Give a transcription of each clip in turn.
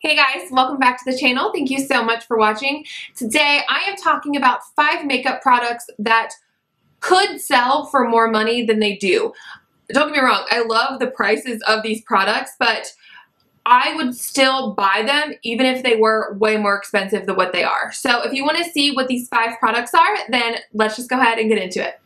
Hey guys, welcome back to the channel. Thank you so much for watching. Today I am talking about 5 makeup products that could sell for more money than they do. Don't get me wrong, I love the prices of these products, but I would still buy them even if they were way more expensive than what they are. So if you want to see what these 5 products are, then let's just go ahead and get into it.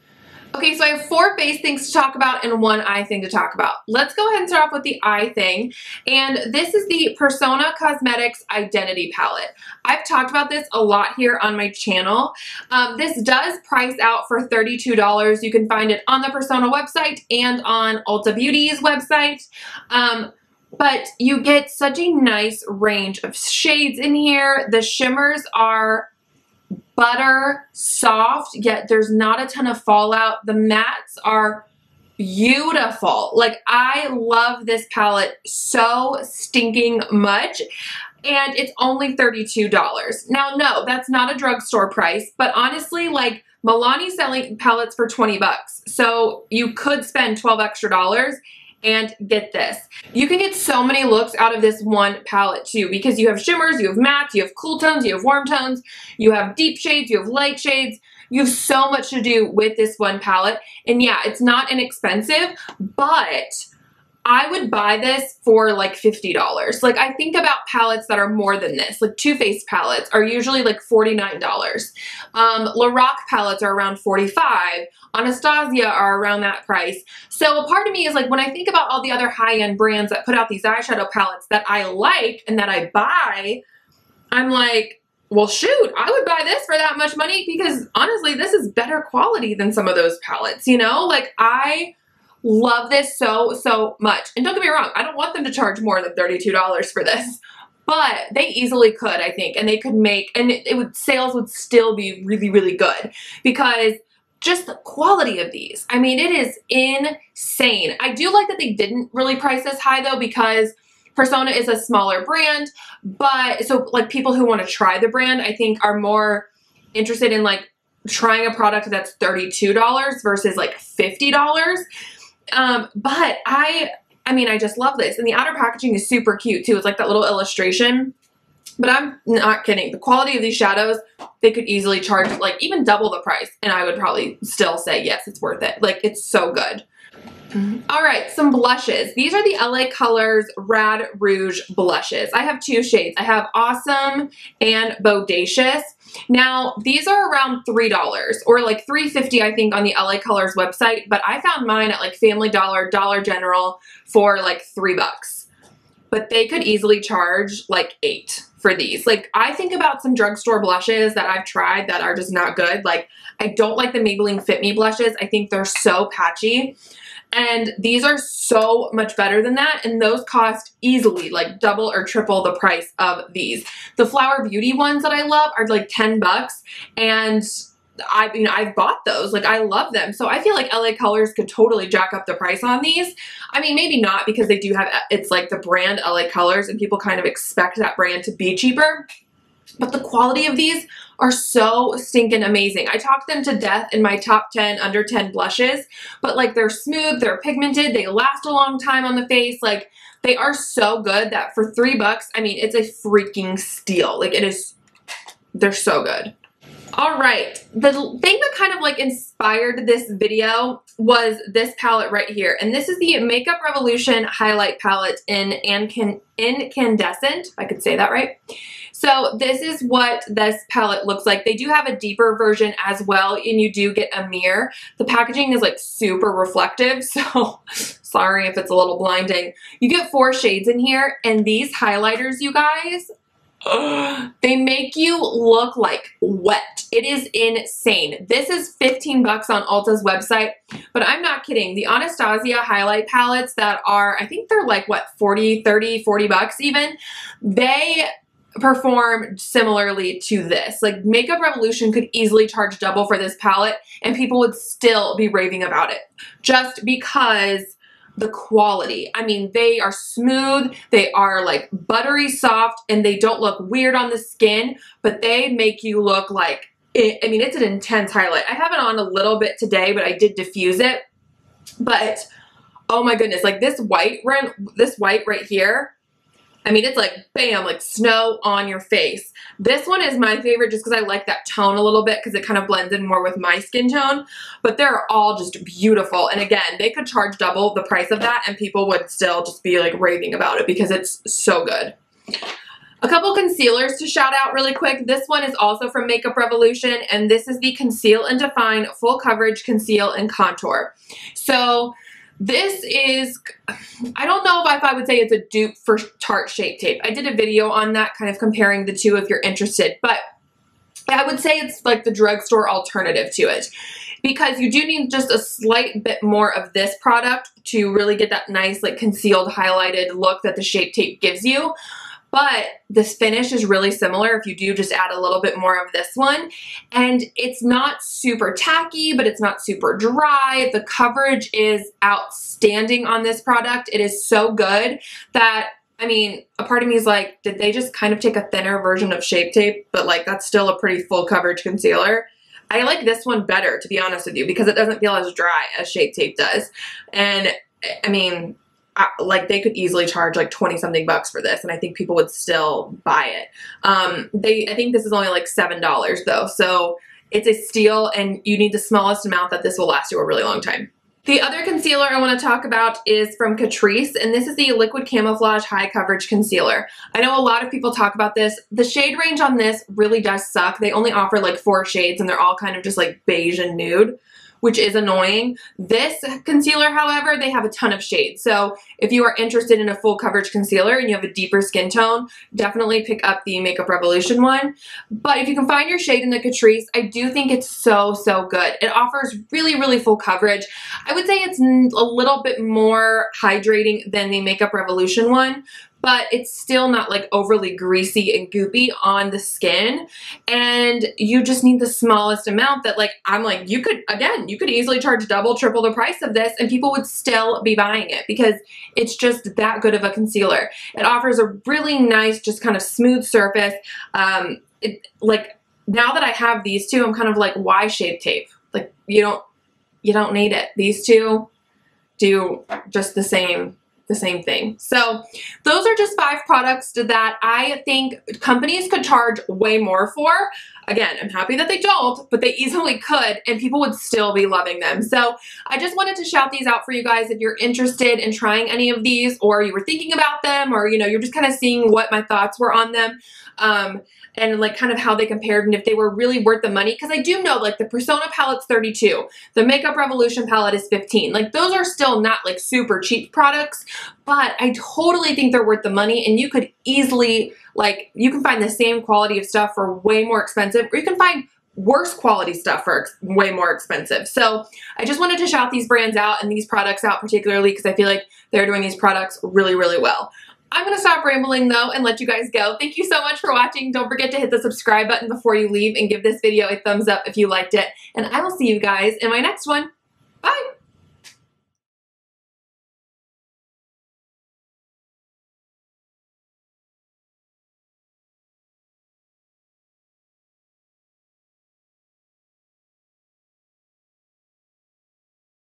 Okay, so I have 4 face things to talk about and 1 eye thing to talk about. Let's go ahead and start off with the eye thing. And this is the Persona Cosmetics Identity Palette. I've talked about this a lot here on my channel. This does price out for $32. You can find it on the Persona website and on Ulta Beauty's website. But you get such a nice range of shades in here. The shimmers are butter soft, yet there's not a ton of fallout. The mattes are beautiful. Like, I love this palette so stinking much, and it's only $32. Now, no, that's not a drugstore price, but honestly, like, MILANI's selling palettes for 20 bucks. So you could spend 12 extra dollars and get this. You can get so many looks out of this one palette too, because you have shimmers, you have mattes, you have cool tones, you have warm tones, you have deep shades, you have light shades. You have so much to do with this one palette. And yeah, it's not inexpensive, but I would buy this for like $50. Like, I think about palettes that are more than this. Like, Too Faced palettes are usually like $49. Lorac palettes are around $45. Anastasia are around that price. So a part of me is like, when I think about all the other high-end brands that put out these eyeshadow palettes that I like and that I buy, I'm like, well, shoot, I would buy this for that much money because honestly, this is better quality than some of those palettes, you know? Like, I love this so much. And don't get me wrong, I don't want them to charge more than $32 for this, but they easily could, I think, and they could make, and sales would still be really good because just the quality of these, I mean, it is insane. I do like that they didn't really price this high though, because Persona is a smaller brand, but so like people who want to try the brand, I think, are more interested in like trying a product that's $32 versus like $50. But I mean, I just love this. And the outer packaging is super cute too. It's like that little illustration, but I'm not kidding. The quality of these shadows, they could easily charge like even double the price. And I would probably still say, yes, it's worth it. Like, it's so good. All right, some blushes. These are the LA Colors Rad Rouge blushes. I have 2 shades. I have Awesome and Bodacious. Now, these are around $3 or like $3.50, I think, on the LA Colors website, but I found mine at like Family Dollar, Dollar General for like $3. But they could easily charge like $8 for these. Like, I think about some drugstore blushes that I've tried that are just not good. Like, I don't like the Maybelline Fit Me blushes. I think they're so patchy. And these are so much better than that, and those cost easily like double or triple the price of these. The Flower Beauty ones that I love are like 10 bucks, and I've bought those. Like, I love them. So I feel like LA Colors could totally jack up the price on these. I mean, maybe not, because they do have, it's like the brand LA Colors and people kind of expect that brand to be cheaper. But the quality of these are so stinking amazing. I talked them to death in my top 10 under 10 blushes, but like, they're smooth, they're pigmented, they last a long time on the face. Like, they are so good that for $3, I mean, it's a freaking steal. Like, it is, they're so good. All right, the thing that kind of like inspired this video was this palette right here. And this is the Makeup Revolution Highlight Palette in Incandescent, if I could say that right. So this is what this palette looks like. They do have a deeper version as well, and you do get a mirror. The packaging is like super reflective, so sorry if it's a little blinding. You get 4 shades in here, and these highlighters, you guys, they make you look like wet. It is insane. This is 15 bucks on Ulta's website, but I'm not kidding. The Anastasia highlight palettes that are, I think they're like, what, 40, 30, 40 bucks even, they perform similarly to this. Like, Makeup Revolution could easily charge double for this palette and people would still be raving about it just because the quality. I mean, they are smooth, they are like buttery soft, and they don't look weird on the skin, but they make you look like it. I mean, it's an intense highlight. I have it on a little bit today, but I did diffuse it. But oh my goodness, like this white right here, I mean, it's like, bam, like snow on your face. This one is my favorite just because I like that tone a little bit because it kind of blends in more with my skin tone. But they're all just beautiful. And again, they could charge double the price of that and people would still just be like raving about it because it's so good. A couple concealers to shout out really quick. This one is also from Makeup Revolution, and this is the Conceal and Define Full Coverage Conceal and Contour. So this is, I don't know if I would say it's a dupe for Tarte Shape Tape. I did a video on that kind of comparing the two if you're interested, but I would say it's like the drugstore alternative to it because you do need just a slight bit more of this product to really get that nice like concealed highlighted look that the Shape Tape gives you. But this finish is really similar if you do just add a little bit more of this one. And it's not super tacky, but it's not super dry. The coverage is outstanding on this product. It is so good that, I mean, a part of me is like, did they just kind of take a thinner version of Shape Tape? But like, that's still a pretty full coverage concealer. I like this one better, to be honest with you, because it doesn't feel as dry as Shape Tape does. And I mean, like they could easily charge like 20 something bucks for this and I think people would still buy it. I think this is only like $7 though, so it's a steal and you need the smallest amount that this will last you a really long time. The other concealer I want to talk about is from Catrice, and this is the Liquid Camouflage High Coverage Concealer. I know a lot of people talk about this. The shade range on this really does suck. They only offer like 4 shades and they're all kind of just like beige and nude, which is annoying. This concealer, however, they have a ton of shades. So if you are interested in a full coverage concealer and you have a deeper skin tone, definitely pick up the Makeup Revolution one. But if you can find your shade in the Catrice, I do think it's so, so good. It offers really, really full coverage. I would say it's a little bit more hydrating than the Makeup Revolution one, but it's still not like overly greasy and goopy on the skin. And you just need the smallest amount that like, I'm like, you could easily charge double, triple the price of this and people would still be buying it because it's just that good of a concealer. It offers a really nice, just kind of smooth surface. Like now that I have these two, I'm kind of like, why Shape Tape? Like you don't need it. These two do just the same thing. So those are just 5 products that I think companies could charge way more for. Again, I'm happy that they don't, but they easily could and people would still be loving them. So I just wanted to shout these out for you guys if you're interested in trying any of these or you were thinking about them or, you know, you're just kind of seeing what my thoughts were on them. And like kind of how they compared and if they were really worth the money. Because I do know like the Persona palette's $32. The Makeup Revolution palette is $15. Like those are still not like super cheap products, but I totally think they're worth the money and you could easily, like you can find the same quality of stuff for way more expensive or you can find worse quality stuff for way more expensive. So I just wanted to shout these brands out and these products out particularly because I feel like they're doing these products really, really well. I'm going to stop rambling though and let you guys go. Thank you so much for watching. Don't forget to hit the subscribe button before you leave and give this video a thumbs up if you liked it. And I will see you guys in my next one.